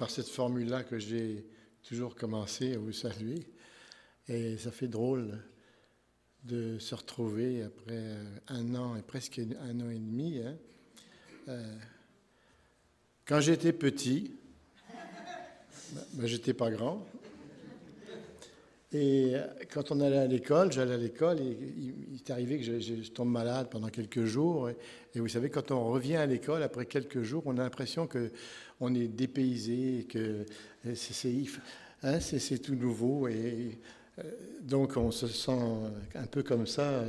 par cette formule-là que j'ai toujours commencé à vous saluer. Et ça fait drôle de se retrouver après un an et presque un an et demi. Hein. Quand j'étais petit, j'étais pas grand. Et quand on allait à l'école, j'allais à l'école et il est arrivé que je tombe malade pendant quelques jours. Et vous savez, quand on revient à l'école, après quelques jours, on a l'impression qu'on est dépaysé, que c'est tout nouveau. Et donc, on se sent un peu comme ça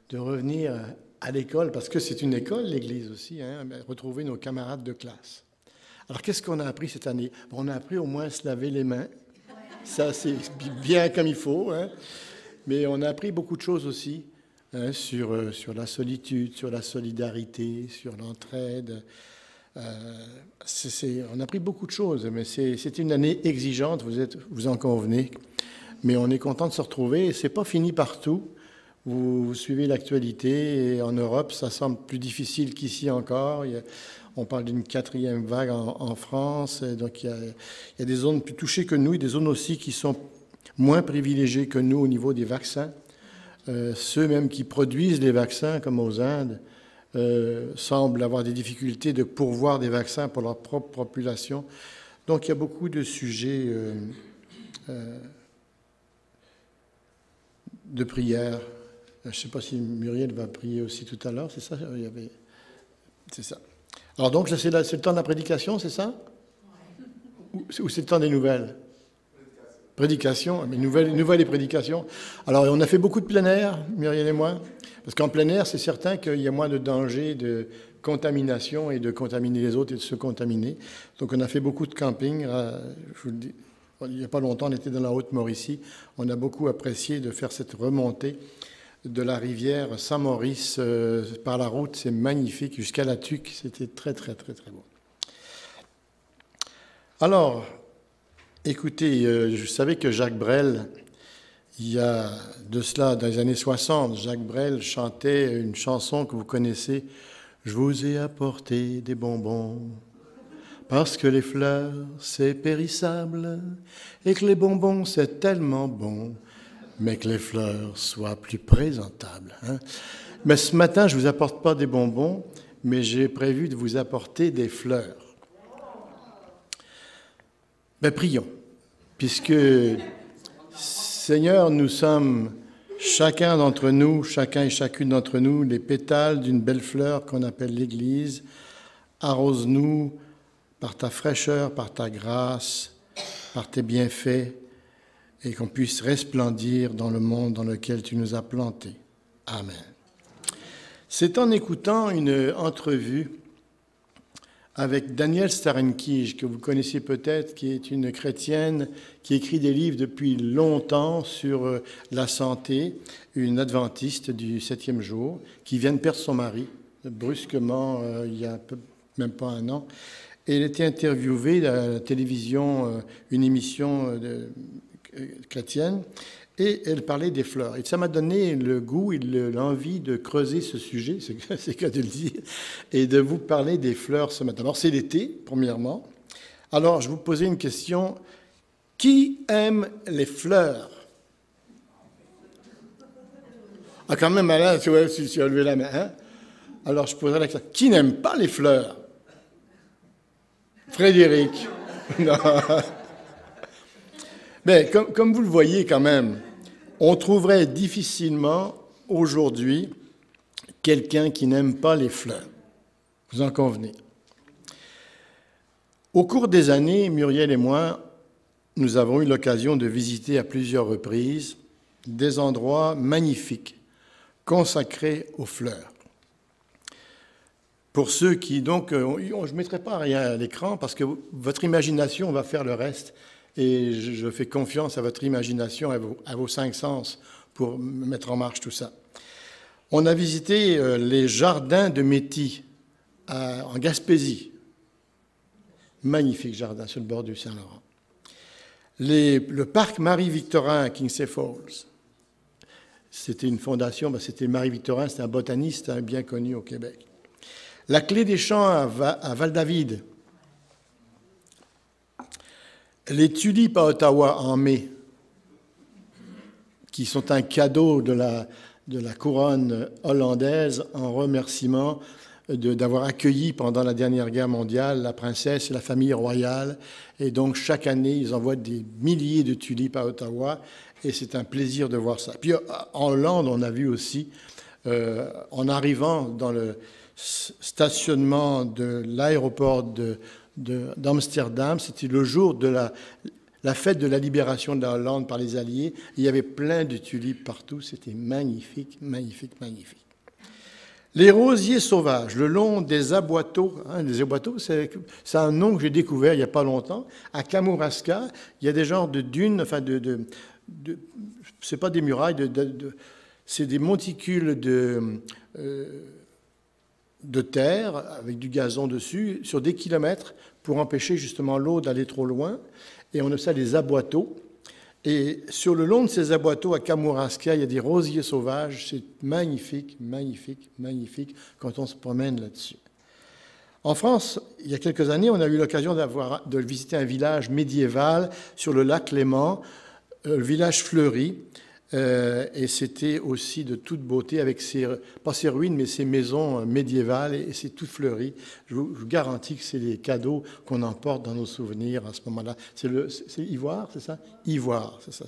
de revenir à l'école, parce que c'est une école, l'Église aussi, hein, retrouver nos camarades de classe. Alors, qu'est-ce qu'on a appris cette année? Bon, on a appris au moins à se laver les mains. Ça, c'est bien comme il faut. Hein. Mais on a appris beaucoup de choses aussi hein, sur la solitude, sur la solidarité, sur l'entraide. On a appris beaucoup de choses, mais c'est une année exigeante, vous en convenez. Mais on est content de se retrouver. Ce n'est pas fini partout. Vous suivez l'actualité et en Europe, ça semble plus difficile qu'ici encore. On parle d'une 4e vague en France. Donc, il y a des zones plus touchées que nous et des zones aussi qui sont moins privilégiées que nous au niveau des vaccins. Ceux même qui produisent les vaccins, comme aux Indes, semblent avoir des difficultés de pourvoir des vaccins pour leur propre population. Donc, il y a beaucoup de sujets de prière. Je ne sais pas si Muriel va prier aussi tout à l'heure, c'est ça? C'est ça. Alors donc, c'est le temps de la prédication, c'est ça? Ou c'est le temps des nouvelles? Prédication, mais nouvelles et prédications. Alors, on a fait beaucoup de plein air, Muriel et moi, parce qu'en plein air, c'est certain qu'il y a moins de danger de contamination et de contaminer les autres et de se contaminer. Donc, on a fait beaucoup de camping. Je vous le dis, il n'y a pas longtemps, on était dans la Haute-Mauricie. On a beaucoup apprécié de faire cette remontée de la rivière Saint-Maurice par la route. C'est magnifique, jusqu'à la Tuque. C'était très, très, très, très beau. Alors, écoutez, je savais que Jacques Brel, il y a de cela, dans les années 60, Jacques Brel chantait une chanson que vous connaissez. « Je vous ai apporté des bonbons, parce que les fleurs, c'est périssable, et que les bonbons, c'est tellement bon. » Mais que les fleurs soient plus présentables. Hein. Mais ce matin, je ne vous apporte pas des bonbons, mais j'ai prévu de vous apporter des fleurs. Ben, prions, puisque, Seigneur, nous sommes, chacun d'entre nous, chacun et chacune d'entre nous, les pétales d'une belle fleur qu'on appelle l'Église. Arrose-nous par ta fraîcheur, par ta grâce, par tes bienfaits, et qu'on puisse resplendir dans le monde dans lequel tu nous as plantés. Amen. C'est en écoutant une entrevue avec Danielle Starenkij, que vous connaissez peut-être, qui est une chrétienne qui écrit des livres depuis longtemps sur la santé, une adventiste du 7e jour, qui vient de perdre son mari, brusquement, il y a même pas un an. Et elle était interviewée à la télévision, une émission chrétienne, et elle parlait des fleurs. Et ça m'a donné le goût et l'envie de creuser ce sujet, c'est qu'à de le dire, et de vous parler des fleurs ce matin. Alors, c'est l'été, premièrement. Alors, je vous posais une question. Qui aime les fleurs? Ah, quand même, Alain, tu as levé la main. Hein? Alors, je poserai la question. Qui n'aime pas les fleurs? Frédéric. Non. Mais comme vous le voyez quand même, on trouverait difficilement aujourd'hui quelqu'un qui n'aime pas les fleurs. Vous en convenez. Au cours des années, Muriel et moi, nous avons eu l'occasion de visiter à plusieurs reprises des endroits magnifiques consacrés aux fleurs. Pour ceux qui, donc, je ne mettrai pas rien à l'écran parce que votre imagination va faire le reste. Et je fais confiance à votre imagination, à vos 5 sens pour mettre en marche tout ça. On a visité les jardins de Métis en Gaspésie. Magnifique jardin sur le bord du Saint-Laurent. Le parc Marie-Victorin à Kingsey Falls. C'était une fondation, c'était Marie-Victorin, c'était un botaniste bien connu au Québec. La Clé des Champs à Val-David. Les tulipes à Ottawa en mai, qui sont un cadeau de la couronne hollandaise en remerciement d'avoir accueilli pendant la dernière guerre mondiale la princesse et la famille royale. Et donc chaque année, ils envoient des milliers de tulipes à Ottawa et c'est un plaisir de voir ça. Puis en Hollande, on a vu aussi, en arrivant dans le stationnement de l'aéroport d'Amsterdam, c'était le jour de la fête de la libération de la Hollande par les Alliés. Il y avait plein de tulipes partout. C'était magnifique, magnifique, magnifique. Les rosiers sauvages, le long des aboiteaux. Les aboiteaux, c'est un nom que j'ai découvert il n'y a pas longtemps. À Kamouraska, il y a des genres de dunes, enfin c'est pas des murailles, c'est des monticules de terre avec du gazon dessus sur des kilomètres pour empêcher justement l'eau d'aller trop loin. Et on appelle ça les aboiteaux. Et sur le long de ces aboiteaux à Kamouraska, il y a des rosiers sauvages. C'est magnifique, magnifique, magnifique quand on se promène là-dessus. En France, il y a quelques années, on a eu l'occasion de visiter un village médiéval sur le lac Léman, le village fleuri. Et c'était aussi de toute beauté avec pas ses ruines, mais ses maisons médiévales, et c'est tout fleuri. Je vous garantis que c'est les cadeaux qu'on emporte dans nos souvenirs à ce moment-là. C'est Ivoire, c'est ça? Ivoire, c'est ça.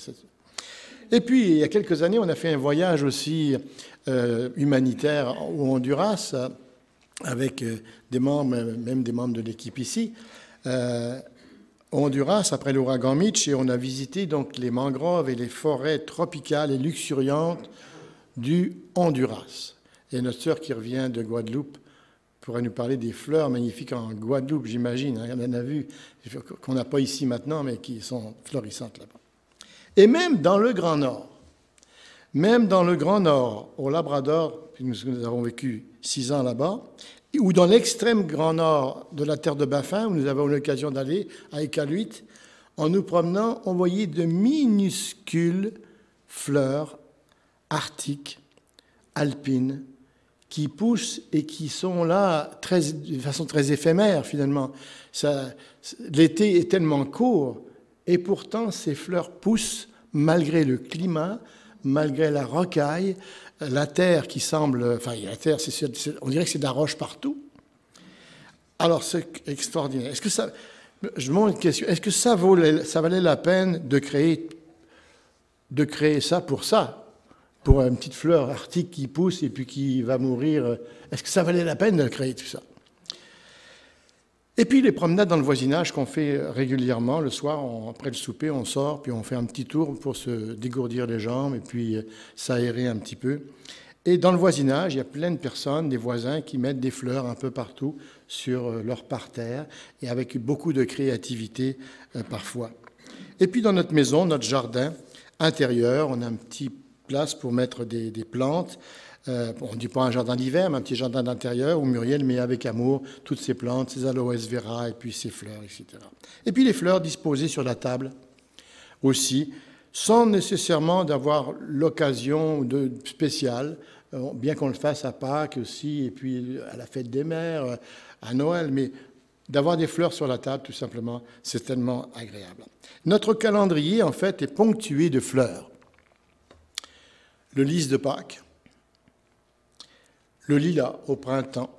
Et puis, il y a quelques années, on a fait un voyage aussi humanitaire au Honduras, avec des membres, même des membres de l'équipe ici, au Honduras, après l'ouragan Mitch, et on a visité donc les mangroves et les forêts tropicales et luxuriantes du Honduras. Et notre sœur qui revient de Guadeloupe pourrait nous parler des fleurs magnifiques en Guadeloupe, j'imagine. On en a vu, qu'on n'a pas ici maintenant, mais qui sont florissantes là-bas. Et même dans le Grand Nord, au Labrador, nous avons vécu 6 ans là-bas, ou dans l'extrême grand nord de la terre de Baffin, où nous avons eu l'occasion d'aller, à Iqaluit, en nous promenant, on voyait de minuscules fleurs arctiques, alpines, qui poussent et qui sont là de façon très éphémère, finalement. L'été est tellement court, et pourtant ces fleurs poussent malgré le climat, malgré la rocaille, la terre qui semble... Enfin, la terre, on dirait que c'est de la roche partout. Alors, c'est extraordinaire. Est-ce que ça... Je me demande une question. Est-ce que ça valait la peine de créer ça, pour une petite fleur arctique qui pousse et puis qui va mourir? Est-ce que ça valait la peine de créer tout ça? Et puis les promenades dans le voisinage qu'on fait régulièrement. Le soir, après le souper, on sort, puis on fait un petit tour pour se dégourdir les jambes et puis s'aérer un petit peu. Et dans le voisinage, il y a plein de personnes, des voisins, qui mettent des fleurs un peu partout sur leur parterre et avec beaucoup de créativité parfois. Et puis dans notre maison, notre jardin intérieur, on a une petite place pour mettre des plantes. On ne dit pas un jardin d'hiver, mais un petit jardin d'intérieur où Muriel met avec amour toutes ses plantes, ses aloès vera et puis ses fleurs, etc. Et puis les fleurs disposées sur la table aussi, sans nécessairement d'avoir l'occasion spéciale, bien qu'on le fasse à Pâques aussi, et puis à la fête des mères, à Noël, mais d'avoir des fleurs sur la table, tout simplement, c'est tellement agréable. Notre calendrier, en fait, est ponctué de fleurs. Le lys de Pâques, le lilas au printemps,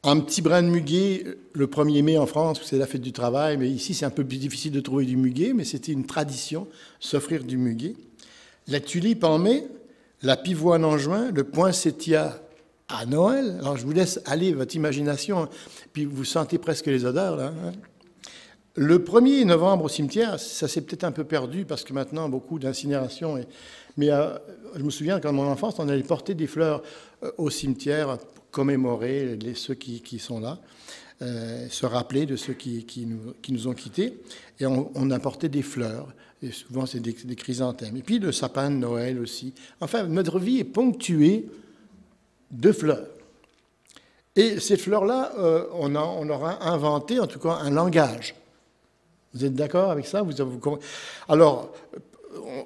un petit brin de muguet le 1er mai en France, c'est la fête du travail, mais ici c'est un peu plus difficile de trouver du muguet, mais c'était une tradition, s'offrir du muguet. La tulipe en mai, la pivoine en juin, le poinsettia à Noël. Alors je vous laisse aller votre imagination, puis vous sentez presque les odeurs là. Le 1er novembre au cimetière, ça s'est peut-être un peu perdu parce que maintenant beaucoup d'incinération. Mais je me souviens qu'en mon enfance, on allait porter des fleurs au cimetière pour commémorer ceux qui sont là, se rappeler de ceux qui nous ont quittés. Et on apportait des fleurs. Et souvent, c'est des chrysanthèmes. Et puis le sapin de Noël aussi. Enfin, notre vie est ponctuée de fleurs. Et ces fleurs-là, on aura inventé, en tout cas, un langage. Vous êtes d'accord avec ça? Alors,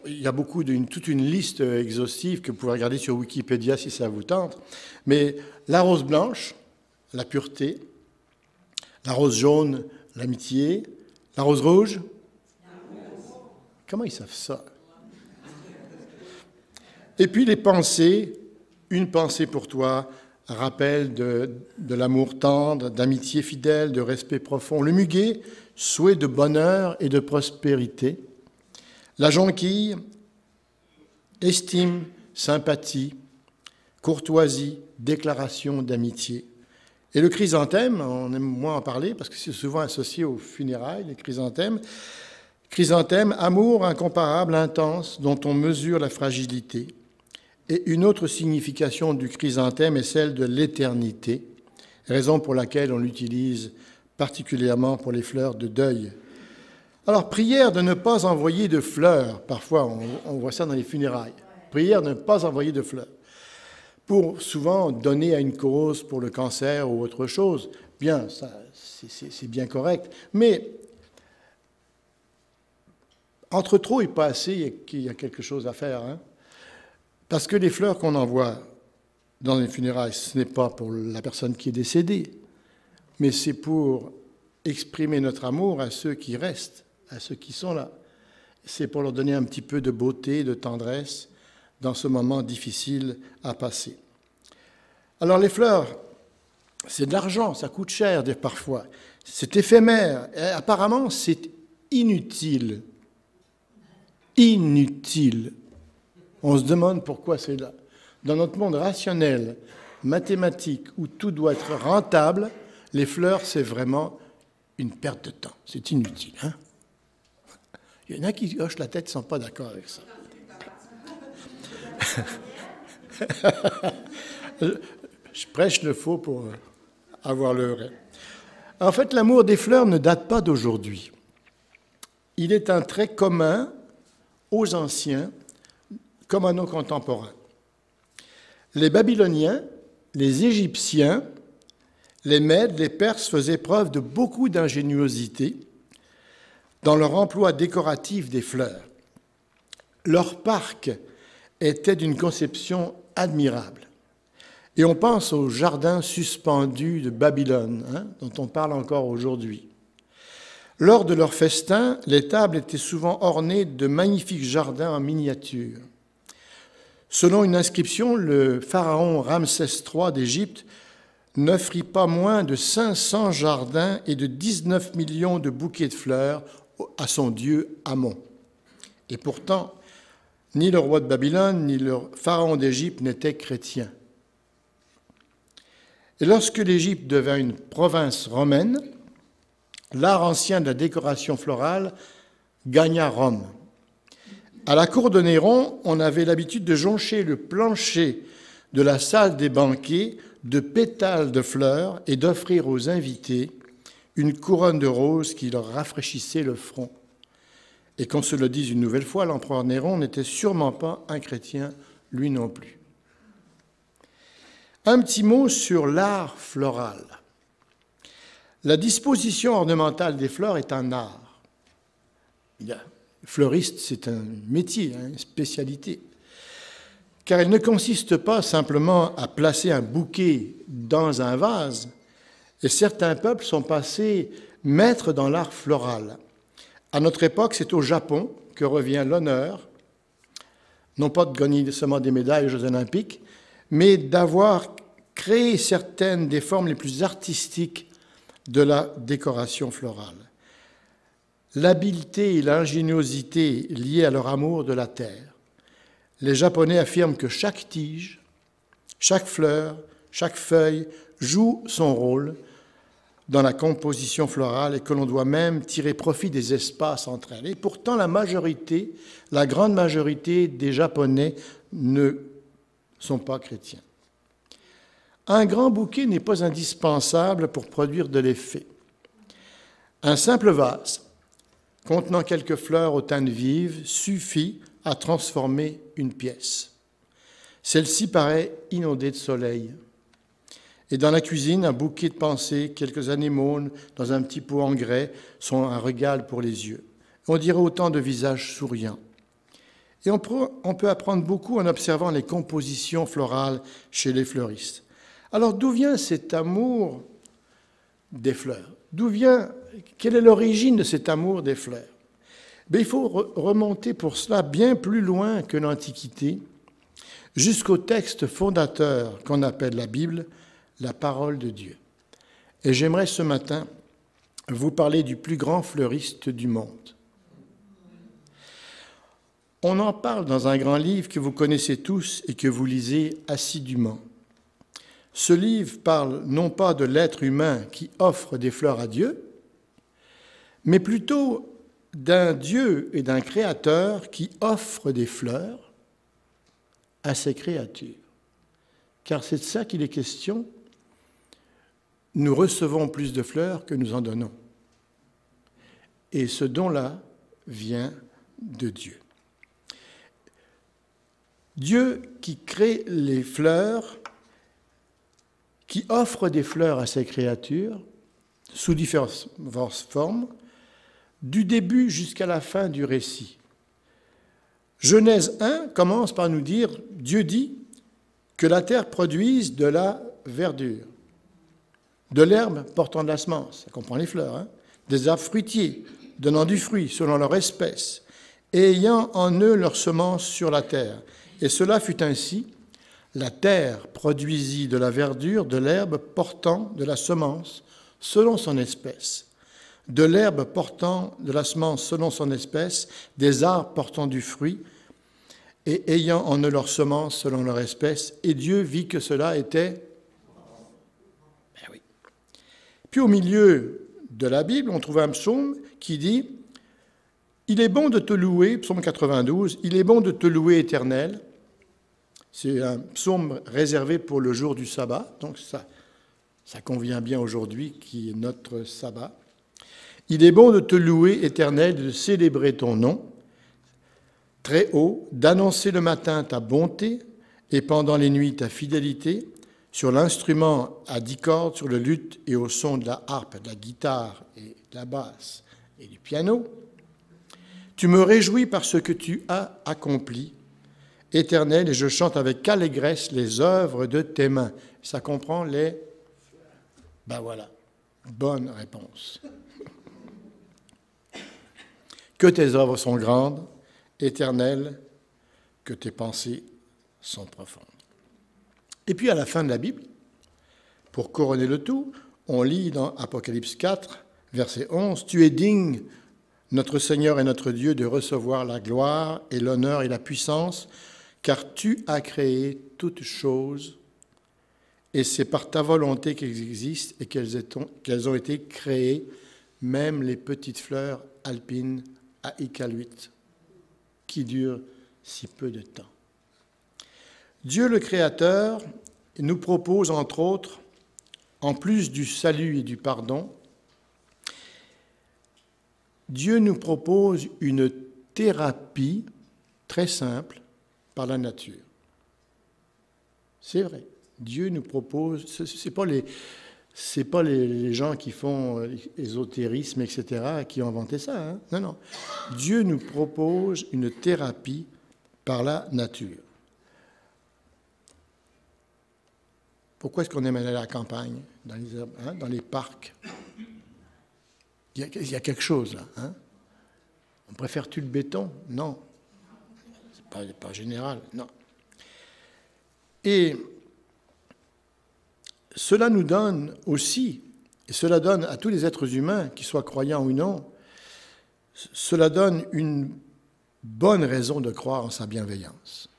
il y a toute une liste exhaustive que vous pouvez regarder sur Wikipédia si ça vous tente. Mais la rose blanche, la pureté, la rose jaune, l'amitié, La rose rouge? Comment ils savent ça? Et puis les pensées, une pensée pour toi, rappel de l'amour tendre, d'amitié fidèle, de respect profond. Le muguet, souhait de bonheur et de prospérité. La jonquille, estime, sympathie, courtoisie, déclaration d'amitié. Et le chrysanthème, on aime moins en parler parce que c'est souvent associé aux funérailles, les chrysanthèmes. Chrysanthème, amour incomparable, intense, dont on mesure la fragilité. Et une autre signification du chrysanthème est celle de l'éternité, raison pour laquelle on l'utilise particulièrement pour les fleurs de deuil. Alors, prière de ne pas envoyer de fleurs. Parfois, on voit ça dans les funérailles. Prière de ne pas envoyer de fleurs. Pour souvent donner à une cause pour le cancer ou autre chose. Bien, ça, c'est bien correct. Mais entre trop et pas assez, il y a quelque chose à faire. Hein? Parce que les fleurs qu'on envoie dans les funérailles, ce n'est pas pour la personne qui est décédée, mais c'est pour exprimer notre amour à ceux qui restent, à ceux qui sont là. C'est pour leur donner un petit peu de beauté, de tendresse dans ce moment difficile à passer. Alors les fleurs, c'est de l'argent, ça coûte cher parfois, c'est éphémère, et apparemment c'est inutile. Inutile. On se demande pourquoi c'est là. Dans notre monde rationnel, mathématique, où tout doit être rentable, les fleurs, c'est vraiment une perte de temps. C'est inutile. Hein? Il y en a qui hochent la tête, ils ne sont pas d'accord avec ça. Je prêche le faux pour avoir le vrai. En fait, l'amour des fleurs ne date pas d'aujourd'hui. Il est un trait commun aux anciens comme à nos contemporains. Les Babyloniens, les Égyptiens, les Mèdes, les Perses faisaient preuve de beaucoup d'ingéniosité dans leur emploi décoratif des fleurs. Leur parc était d'une conception admirable. Et on pense aux jardins suspendus de Babylone, dont on parle encore aujourd'hui. Lors de leurs festins, les tables étaient souvent ornées de magnifiques jardins en miniature. Selon une inscription, le pharaon Ramsès III d'Égypte n'offrit pas moins de 500 jardins et de 19 millions de bouquets de fleurs à son dieu Amon. Et pourtant, ni le roi de Babylone, ni le pharaon d'Égypte n'étaient chrétiens. Et lorsque l'Égypte devint une province romaine, l'art ancien de la décoration florale gagna Rome. À la cour de Néron, on avait l'habitude de joncher le plancher de la salle des banquets de pétales de fleurs et d'offrir aux invités une couronne de roses qui leur rafraîchissait le front. Et qu'on se le dise une nouvelle fois, l'empereur Néron n'était sûrement pas un chrétien, lui non plus. Un petit mot sur l'art floral. La disposition ornementale des fleurs est un art. Fleuriste, c'est un métier, une spécialité. Car elle ne consiste pas simplement à placer un bouquet dans un vase. Et certains peuples sont passés maîtres dans l'art floral. À notre époque, c'est au Japon que revient l'honneur, non pas de gagner seulement des médailles aux Jeux Olympiques, mais d'avoir créé certaines des formes les plus artistiques de la décoration florale. L'habileté et l'ingéniosité liées à leur amour de la terre. Les Japonais affirment que chaque tige, chaque fleur, chaque feuille joue son rôle dans la composition florale et que l'on doit même tirer profit des espaces entre elles. Et pourtant, la grande majorité des Japonais ne sont pas chrétiens. Un grand bouquet n'est pas indispensable pour produire de l'effet. Un simple vase contenant quelques fleurs aux teintes vives suffit à transformer une pièce. Celle-ci paraît inondée de soleil. Et dans la cuisine, un bouquet de pensées, quelques anémones dans un petit pot en grès sont un régal pour les yeux. On dirait autant de visages souriants. Et on peut apprendre beaucoup en observant les compositions florales chez les fleuristes. Alors d'où vient cet amour des fleurs? quelle est l'origine de cet amour des fleurs? Mais il faut remonter pour cela bien plus loin que l'Antiquité, jusqu'au texte fondateur qu'on appelle la Bible, la parole de Dieu. Et j'aimerais ce matin vous parler du plus grand fleuriste du monde. On en parle dans un grand livre que vous connaissez tous et que vous lisez assidûment. Ce livre parle non pas de l'être humain qui offre des fleurs à Dieu, mais plutôt d'un Dieu et d'un Créateur qui offre des fleurs à ses créatures. Car c'est de ça qu'il est question. Nous recevons plus de fleurs que nous en donnons. Et ce don-là vient de Dieu. Dieu qui crée les fleurs, qui offre des fleurs à ses créatures sous différentes formes, du début jusqu'à la fin du récit. Genèse 1 commence par nous dire, Dieu dit que la terre produise de la verdure, de l'herbe portant de la semence, ça comprend les fleurs, des arbres fruitiers, donnant du fruit selon leur espèce, et ayant en eux leur semence sur la terre. Et cela fut ainsi. La terre produisit de la verdure, de l'herbe portant de la semence selon son espèce, de l'herbe portant de la semence selon son espèce, des arbres portant du fruit, et ayant en eux leur semence selon leur espèce. Et Dieu vit que cela était... Ben oui. Puis au milieu de la Bible, on trouve un psaume qui dit « Il est bon de te louer », psaume 92, « Il est bon de te louer, Éternel ». C'est un psaume réservé pour le jour du sabbat, donc ça convient bien aujourd'hui qui est notre sabbat. « Il est bon de te louer, Éternel, de célébrer ton nom, très haut, d'annoncer le matin ta bonté et pendant les nuits ta fidélité, sur l'instrument à 10 cordes, sur le luth et au son de la harpe, de la guitare et de la basse et du piano. Tu me réjouis par ce que tu as accompli, Éternel, et je chante avec allégresse les œuvres de tes mains. » Ça comprend les... Ben voilà, bonne réponse. Que tes œuvres sont grandes, Éternel, que tes pensées sont profondes. Et puis à la fin de la Bible, pour couronner le tout, on lit dans Apocalypse 4, verset 11, « Tu es digne, notre Seigneur et notre Dieu, de recevoir la gloire et l'honneur et la puissance, car tu as créé toutes choses, et c'est par ta volonté qu'elles existent et qu'elles ont été créées, même les petites fleurs alpines à Iqaluit, qui durent si peu de temps. » Dieu le Créateur nous propose, entre autres, en plus du salut et du pardon, Dieu nous propose une thérapie très simple par la nature. C'est vrai. Dieu nous propose, c'est pas les gens qui font ésotérisme, etc., qui ont inventé ça. Hein? Non, non. Dieu nous propose une thérapie par la nature. Pourquoi est-ce qu'on aime aller à la campagne, dans les parcs? Il y a quelque chose là. Hein? On préfère-tu le béton? Non. C'est pas général, non. Et cela nous donne aussi, et cela donne à tous les êtres humains, qu'ils soient croyants ou non, cela donne une bonne raison de croire en sa bienveillance.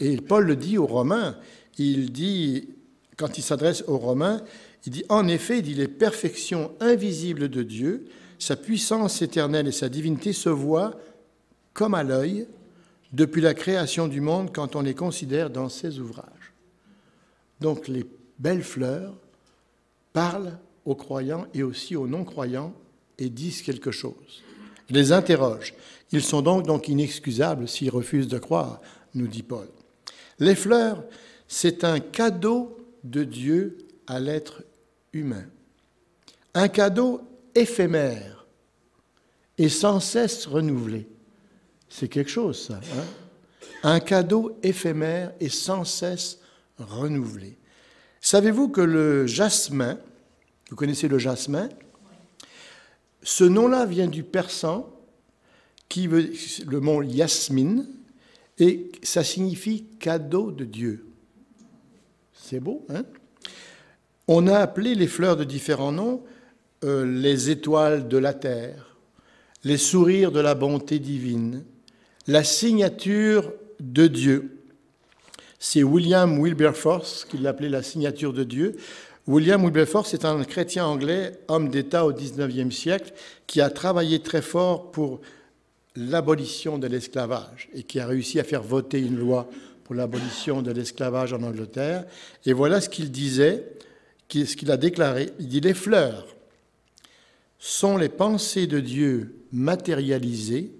Et Paul le dit aux Romains, il dit, quand il s'adresse aux Romains, il dit, en effet, il dit, les perfections invisibles de Dieu, sa puissance éternelle et sa divinité se voient comme à l'œil depuis la création du monde quand on les considère dans ses ouvrages. Donc les belles fleurs parlent aux croyants et aussi aux non-croyants et disent quelque chose. Ils les interrogent. Ils sont donc inexcusables s'ils refusent de croire, nous dit Paul. Les fleurs, c'est un cadeau de Dieu à l'être humain. Un cadeau éphémère et sans cesse renouvelé. C'est quelque chose, ça. Hein? Un cadeau éphémère et sans cesse renouvelé. Savez-vous que le jasmin, vous connaissez le jasmin? Ce nom-là vient du persan, qui veut le mot Yasmine, et ça signifie cadeau de Dieu. C'est beau, hein? On a appelé les fleurs de différents noms, les étoiles de la terre, les sourires de la bonté divine, la signature de Dieu. C'est William Wilberforce qui l'appelait la signature de Dieu. William Wilberforce est un chrétien anglais, homme d'État au XIXe siècle, qui a travaillé très fort pour l'abolition de l'esclavage et qui a réussi à faire voter une loi pour l'abolition de l'esclavage en Angleterre. Et voilà ce qu'il disait, ce qu'il a déclaré. Il dit « Les fleurs sont les pensées de Dieu matérialisées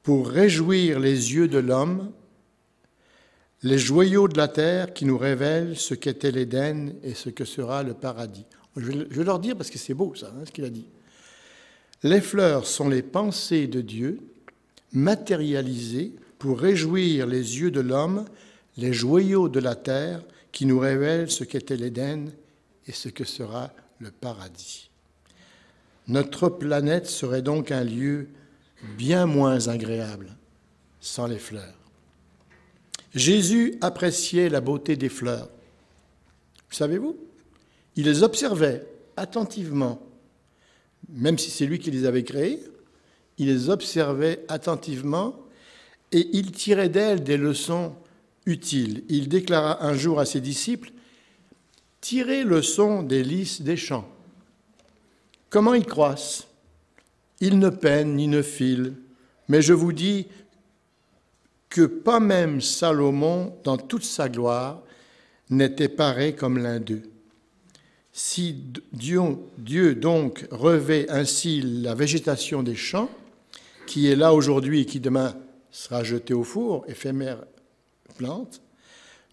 pour réjouir les yeux de l'homme, les joyaux de la terre qui nous révèlent ce qu'était l'Éden et ce que sera le paradis. » Je vais leur dire parce que c'est beau ça, hein, ce qu'il a dit. Les fleurs sont les pensées de Dieu matérialisées pour réjouir les yeux de l'homme, les joyaux de la terre qui nous révèlent ce qu'était l'Éden et ce que sera le paradis. Notre planète serait donc un lieu bien moins agréable sans les fleurs. Jésus appréciait la beauté des fleurs. Savez-vous? Il les observait attentivement. Même si c'est lui qui les avait créées, il les observait attentivement et il tirait d'elles des leçons utiles. Il déclara un jour à ses disciples, « Tirez leçon des lys des champs. Comment ils croissent? Ils ne peinent ni ne filent, mais je vous dis que pas même Salomon, dans toute sa gloire, n'était paré comme l'un d'eux. Si Dieu donc revêt ainsi la végétation des champs, qui est là aujourd'hui et qui demain sera jetée au four, éphémère plante,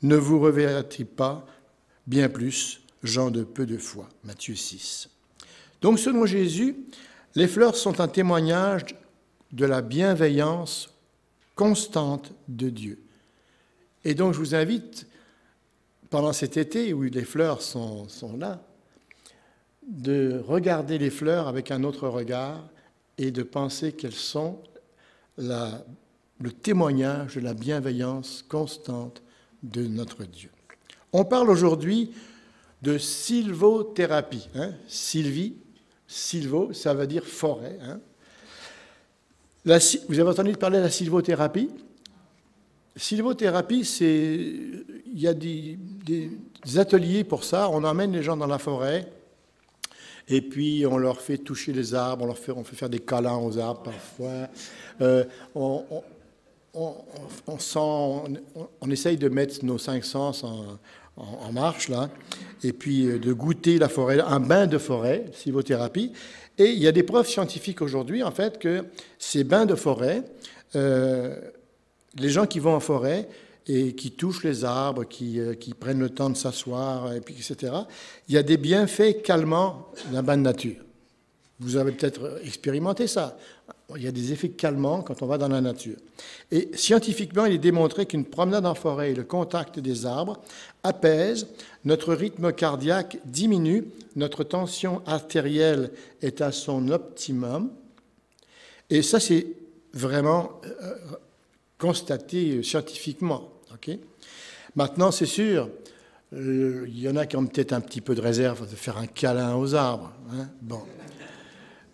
ne vous revêt-il pas bien plus, gens de peu de foi. Matthieu 6. Donc selon Jésus, les fleurs sont un témoignage de la bienveillance constante de Dieu. Et donc je vous invite, pendant cet été où les fleurs sont là, de regarder les fleurs avec un autre regard et de penser qu'elles sont le témoignage de la bienveillance constante de notre Dieu. On parle aujourd'hui de sylvothérapie. Hein? Sylvo, ça veut dire forêt. Hein? Vous avez entendu parler de la sylvothérapie? Sylvothérapie, il y a des ateliers pour ça. On emmène les gens dans la forêt et puis on leur fait toucher les arbres, on fait faire des câlins aux arbres parfois. On essaye de mettre nos 5 sens en marche, là, et puis de goûter la forêt, un bain de forêt, sylvothérapie. Et il y a des preuves scientifiques aujourd'hui, en fait, que ces bains de forêt, les gens qui vont en forêt et qui touchent les arbres, qui prennent le temps de s'asseoir, et puis, etc., il y a des bienfaits calmants d'un bain de nature. Vous avez peut-être expérimenté ça. Il y a des effets calmants quand on va dans la nature. Et scientifiquement, il est démontré qu'une promenade en forêt et le contact des arbres apaise, notre rythme cardiaque diminue, notre tension artérielle est à son optimum. Et ça, c'est vraiment constaté scientifiquement. Okay? Maintenant, c'est sûr, il y en a qui ont peut-être un petit peu de réserve de faire un câlin aux arbres. Hein? Bon.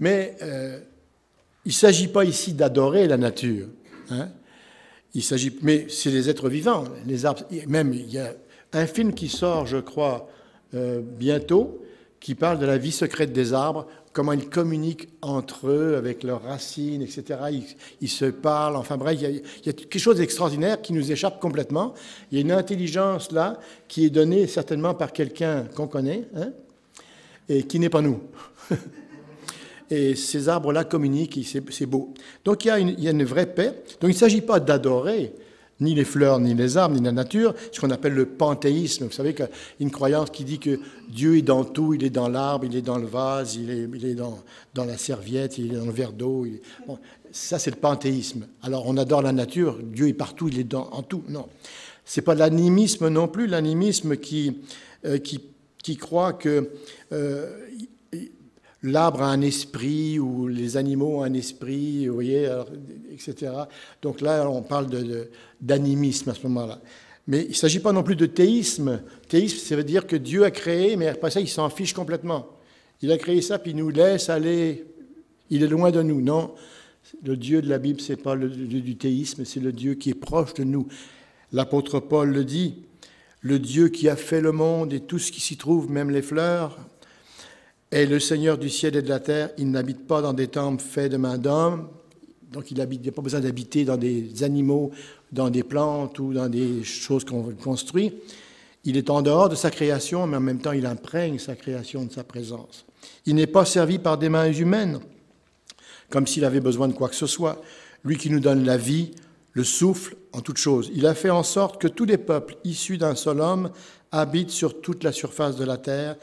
Mais il ne s'agit pas ici d'adorer la nature. Hein? Mais c'est les êtres vivants, les arbres. Même, il y a un film qui sort, je crois, bientôt, qui parle de la vie secrète des arbres, comment ils communiquent entre eux, avec leurs racines, etc. Ils se parlent, enfin bref, il y a quelque chose d'extraordinaire qui nous échappe complètement. Il y a une intelligence là qui est donnée certainement par quelqu'un qu'on connaît, hein, et qui n'est pas nous. Et ces arbres-là communiquent, c'est beau. Donc il y a une vraie paix. Donc il ne s'agit pas d'adorer ni les fleurs, ni les arbres, ni la nature, ce qu'on appelle le panthéisme. Vous savez qu'il y a une croyance qui dit que Dieu est dans tout, il est dans l'arbre, il est dans le vase, il est dans la serviette, il est dans le verre d'eau. Bon, ça, c'est le panthéisme. Alors on adore la nature, Dieu est partout, il est en tout. Non, ce n'est pas l'animisme non plus, l'animisme qui croit que l'arbre a un esprit ou les animaux ont un esprit, vous voyez, alors, etc. Donc là, on parle d'animisme à ce moment-là. Mais il ne s'agit pas non plus de théisme. Théisme, ça veut dire que Dieu a créé, mais après ça, il s'en fiche complètement. Il a créé ça, puis il nous laisse aller. Il est loin de nous. Non, le Dieu de la Bible, ce n'est pas le Dieu du théisme, c'est le Dieu qui est proche de nous. L'apôtre Paul le dit, le Dieu qui a fait le monde et tout ce qui s'y trouve, même les fleurs, est le Seigneur du ciel et de la terre. Il n'habite pas dans des temples faits de main d'homme, donc il n'a pas besoin d'habiter dans des animaux, dans des plantes ou dans des choses qu'on construit. Il est en dehors de sa création, mais en même temps, il imprègne sa création de sa présence. Il n'est pas servi par des mains humaines, comme s'il avait besoin de quoi que ce soit. Lui qui nous donne la vie, le souffle en toutes choses. Il a fait en sorte que tous les peuples issus d'un seul homme habitent sur toute la surface de la terre.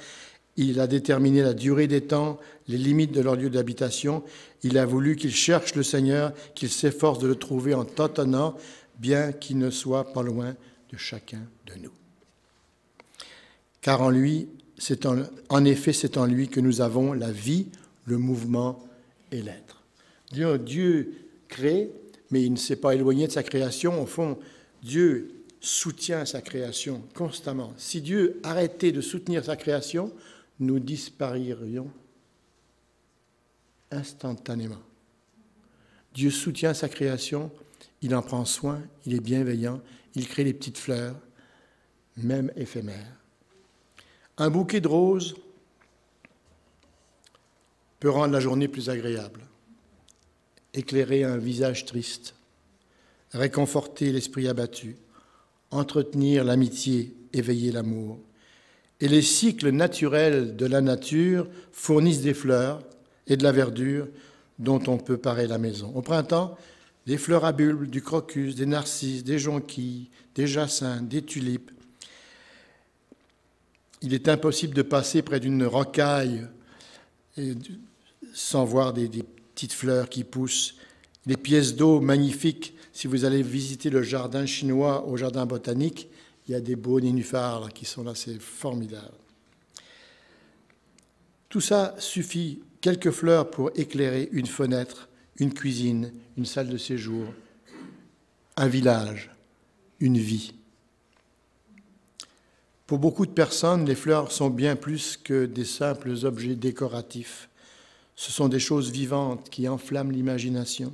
Il a déterminé la durée des temps, les limites de leur lieu d'habitation. Il a voulu qu'ils cherchent le Seigneur, qu'ils s'efforcent de le trouver en tâtonnant, bien qu'il ne soit pas loin de chacun de nous. Car en lui, en effet, c'est en lui que nous avons la vie, le mouvement et l'être. Dieu crée, mais il ne s'est pas éloigné de sa création. Au fond, Dieu soutient sa création constamment. Si Dieu arrêtait de soutenir sa création, nous disparaîtrions instantanément. Dieu soutient sa création, il en prend soin, il est bienveillant, il crée les petites fleurs, même éphémères. Un bouquet de roses peut rendre la journée plus agréable, éclairer un visage triste, réconforter l'esprit abattu, entretenir l'amitié, éveiller l'amour. Et les cycles naturels de la nature fournissent des fleurs et de la verdure dont on peut parer la maison. Au printemps, des fleurs à bulbes, du crocus, des narcisses, des jonquilles, des jacinthes, des tulipes. Il est impossible de passer près d'une rocaille sans voir des petites fleurs qui poussent. Des pièces d'eau magnifiques. Si vous allez visiter le jardin chinois au jardin botanique, il y a des beaux nénuphars là, qui sont là, c'est formidable. Tout ça suffit, quelques fleurs pour éclairer une fenêtre, une cuisine, une salle de séjour, un village, une vie. Pour beaucoup de personnes, les fleurs sont bien plus que des simples objets décoratifs. Ce sont des choses vivantes qui enflamment l'imagination.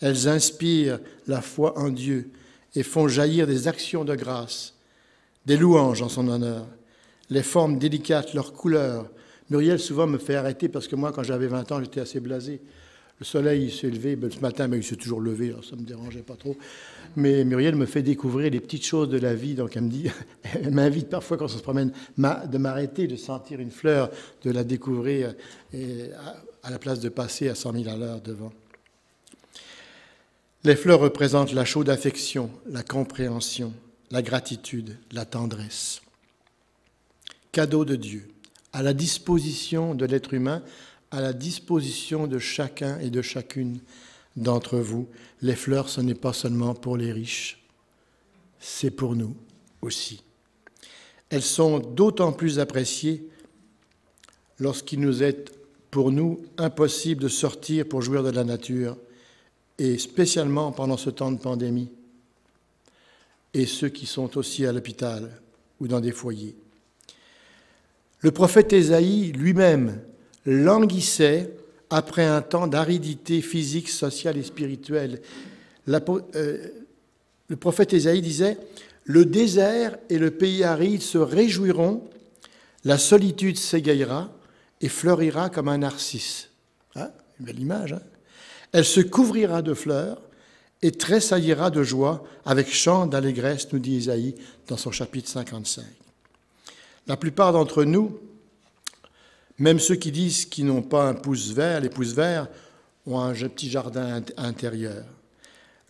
Elles inspirent la foi en Dieu et font jaillir des actions de grâce, des louanges en son honneur. Les formes délicates, leurs couleurs. Muriel souvent me fait arrêter parce que moi, quand j'avais 20 ans, j'étais assez blasé. Le soleil s'est levé, ce matin, il s'est toujours levé, alors ça ne me dérangeait pas trop. Mais Muriel me fait découvrir les petites choses de la vie, donc elle me dit, elle m'invite parfois quand on se promène de m'arrêter, de sentir une fleur, de la découvrir à la place de passer à 100 000 à l'heure devant. Les fleurs représentent la chaude affection, la compréhension, la gratitude, la tendresse. Cadeau de Dieu, à la disposition de l'être humain, à la disposition de chacun et de chacune d'entre vous. Les fleurs, ce n'est pas seulement pour les riches, c'est pour nous aussi. Elles sont d'autant plus appréciées lorsqu'il nous est, pour nous, impossible de sortir pour jouir de la nature, et spécialement pendant ce temps de pandémie, et ceux qui sont aussi à l'hôpital ou dans des foyers. Le prophète Ésaïe lui-même languissait après un temps d'aridité physique, sociale et spirituelle. Le prophète Ésaïe disait « Le désert et le pays aride se réjouiront, la solitude s'égayera et fleurira comme un narcisse. » Une belle image, hein? Elle se couvrira de fleurs et tressaillira de joie avec chant d'allégresse, nous dit Ésaïe dans son chapitre 55. La plupart d'entre nous, même ceux qui disent qu'ils n'ont pas un pouce vert, les pouces verts ont un petit jardin intérieur.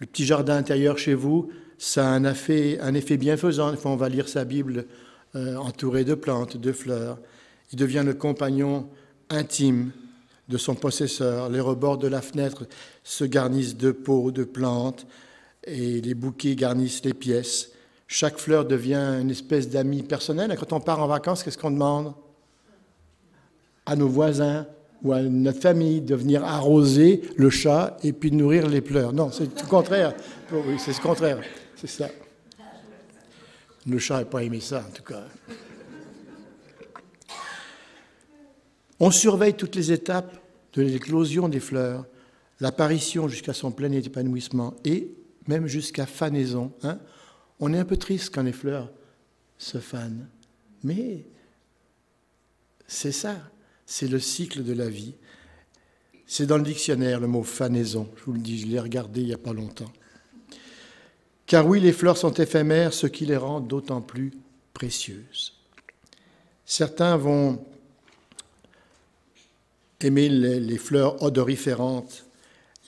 Le petit jardin intérieur chez vous, ça a un effet bienfaisant. Une fois, on va lire sa Bible entourée de plantes, de fleurs. Il devient le compagnon intime de son possesseur. Les rebords de la fenêtre se garnissent de pots, de plantes, et les bouquets garnissent les pièces. Chaque fleur devient une espèce d'ami personnel. Et quand on part en vacances, qu'est-ce qu'on demande à nos voisins? ou à notre famille de venir arroser le chat et puis de nourrir les pleurs. Non, c'est tout le contraire. Oui, c'est ce contraire. C'est ça. Le chat n'a pas aimé ça, en tout cas. On surveille toutes les étapes de l'éclosion des fleurs, l'apparition jusqu'à son plein épanouissement et même jusqu'à fanaison. Hein? On est un peu triste quand les fleurs se fanent, mais c'est ça, c'est le cycle de la vie. C'est dans le dictionnaire le mot fanaison, je vous le dis, je l'ai regardé il n'y a pas longtemps. Car oui, les fleurs sont éphémères, ce qui les rend d'autant plus précieuses. Certains vont aimer les fleurs odoriférantes.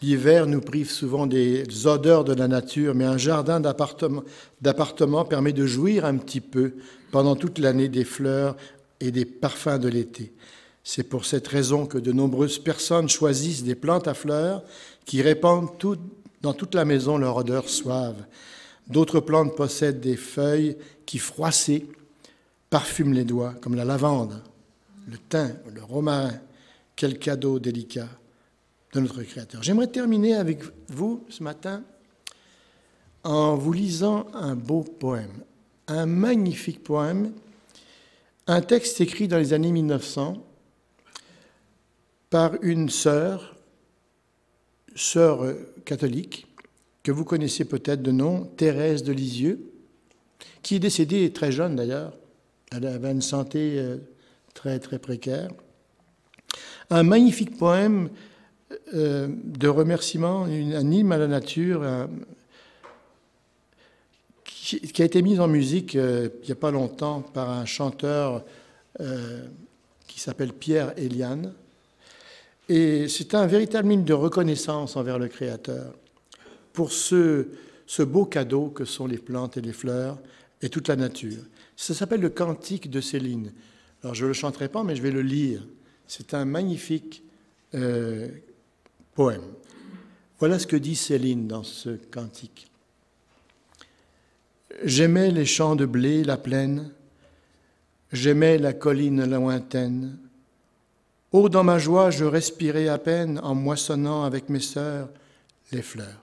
L'hiver nous prive souvent des odeurs de la nature, mais un jardin d'appartement permet de jouir un petit peu pendant toute l'année des fleurs et des parfums de l'été. C'est pour cette raison que de nombreuses personnes choisissent des plantes à fleurs qui répandent dans toute la maison leur odeur suave. D'autres plantes possèdent des feuilles qui, froissées, parfument les doigts, comme la lavande, le thym, le romarin. Quel cadeau délicat de notre Créateur. J'aimerais terminer avec vous ce matin en vous lisant un beau poème, un magnifique poème, un texte écrit dans les années 1900 par une sœur catholique, que vous connaissez peut-être de nom, Thérèse de Lisieux, qui est décédée très jeune d'ailleurs. Elle avait une santé très, très précaire. Un magnifique poème de remerciement, un hymne à la nature, qui a été mis en musique il n'y a pas longtemps par un chanteur qui s'appelle Pierre Eliane. Et c'est un véritable hymne de reconnaissance envers le Créateur pour ce beau cadeau que sont les plantes et les fleurs et toute la nature. Ça s'appelle le Cantique de Céline. Alors je ne le chanterai pas, mais je vais le lire. C'est un magnifique poème. Voilà ce que dit Céline dans ce cantique. J'aimais les champs de blé, la plaine, j'aimais la colline lointaine. Oh, dans ma joie, je respirais à peine en moissonnant avec mes sœurs les fleurs.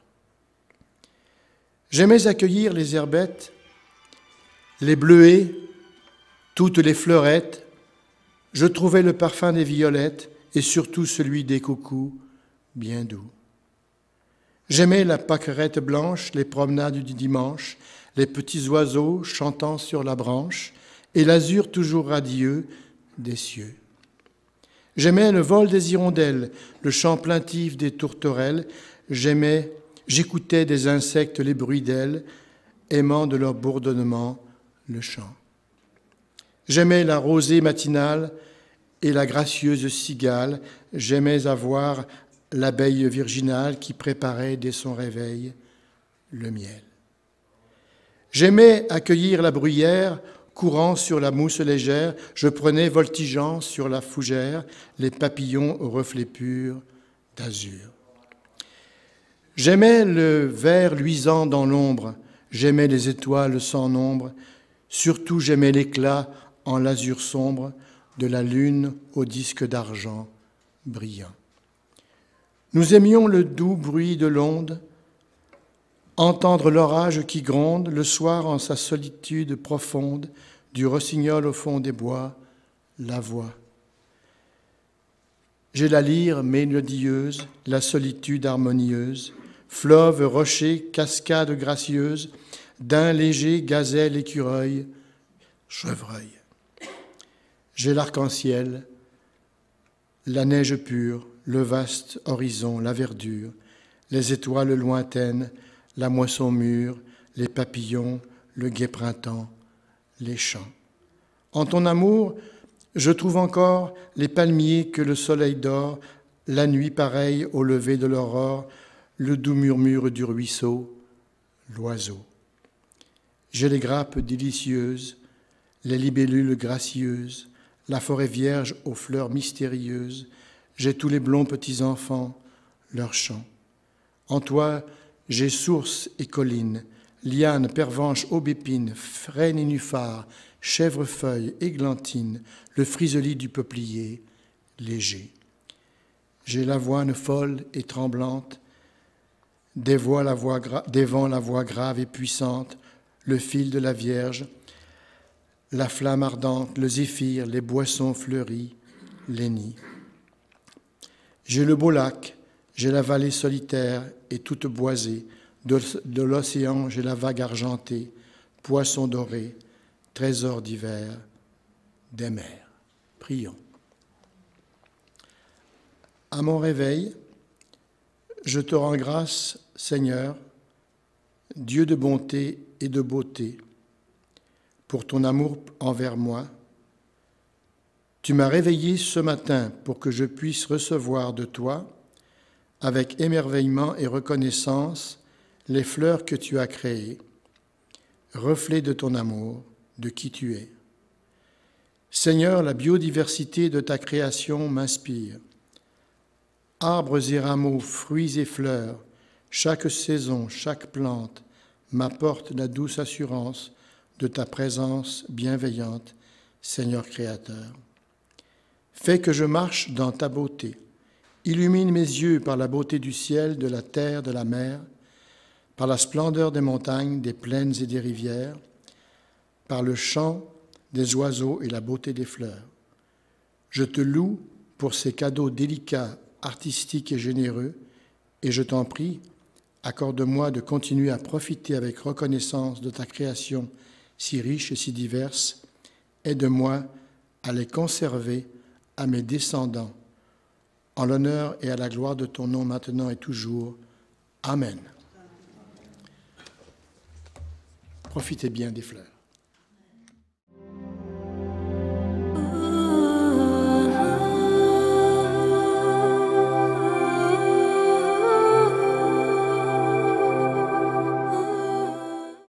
J'aimais accueillir les herbettes, les bleuets, toutes les fleurettes. Je trouvais le parfum des violettes et surtout celui des coucous bien doux. J'aimais la pâquerette blanche, les promenades du dimanche, les petits oiseaux chantant sur la branche et l'azur toujours radieux des cieux. J'aimais le vol des hirondelles, le chant plaintif des tourterelles. J'écoutais des insectes les bruits d'ailes, aimant de leur bourdonnement le chant. J'aimais la rosée matinale et la gracieuse cigale. J'aimais avoir l'abeille virginale qui préparait dès son réveil le miel. J'aimais accueillir la bruyère, courant sur la mousse légère. Je prenais voltigeant sur la fougère les papillons aux reflets purs d'azur. J'aimais le vert luisant dans l'ombre. J'aimais les étoiles sans nombre. Surtout j'aimais l'éclat en l'azur sombre de la lune au disque d'argent brillant. Nous aimions le doux bruit de l'onde, entendre l'orage qui gronde le soir en sa solitude profonde, du rossignol au fond des bois, la voix. J'ai la lyre mélodieuse, la solitude harmonieuse, fleuve, rocher, cascade gracieuse, daim léger, gazelle, écureuil, chevreuil. J'ai l'arc-en-ciel, la neige pure, le vaste horizon, la verdure, les étoiles lointaines, la moisson mûre, les papillons, le gai printemps, les champs. En ton amour, je trouve encore les palmiers que le soleil dort, la nuit pareille au lever de l'aurore, le doux murmure du ruisseau, l'oiseau. J'ai les grappes délicieuses, les libellules gracieuses, la forêt vierge aux fleurs mystérieuses, j'ai tous les blonds petits enfants, leurs chants. En toi, j'ai sources et collines, lianes, pervenches, aubépines, frênes et nénuphars, chèvrefeuilles, églantines, le friseli du peuplier léger. J'ai l'avoine folle et tremblante, des vents la voix grave et puissante, le fil de la Vierge, la flamme ardente, le zéphyr, les boissons fleuries, les nids. J'ai le beau lac, j'ai la vallée solitaire et toute boisée, de l'océan j'ai la vague argentée, poisson doré, trésor d'hiver, des mers. Prions. À mon réveil, je te rends grâce, Seigneur, Dieu de bonté et de beauté, pour ton amour envers moi. Tu m'as réveillé ce matin pour que je puisse recevoir de toi, avec émerveillement et reconnaissance, les fleurs que tu as créées, reflet de ton amour, de qui tu es. Seigneur, la biodiversité de ta création m'inspire. Arbres et rameaux, fruits et fleurs, chaque saison, chaque plante m'apporte la douce assurance de ta présence bienveillante, Seigneur Créateur. Fais que je marche dans ta beauté. Illumine mes yeux par la beauté du ciel, de la terre, de la mer, par la splendeur des montagnes, des plaines et des rivières, par le chant des oiseaux et la beauté des fleurs. Je te loue pour ces cadeaux délicats, artistiques et généreux, et je t'en prie, accorde-moi de continuer à profiter avec reconnaissance de ta création si riche et si diverse. Aide-moi à les conserver à mes descendants, en l'honneur et à la gloire de ton nom maintenant et toujours. Amen. Profitez bien des fleurs.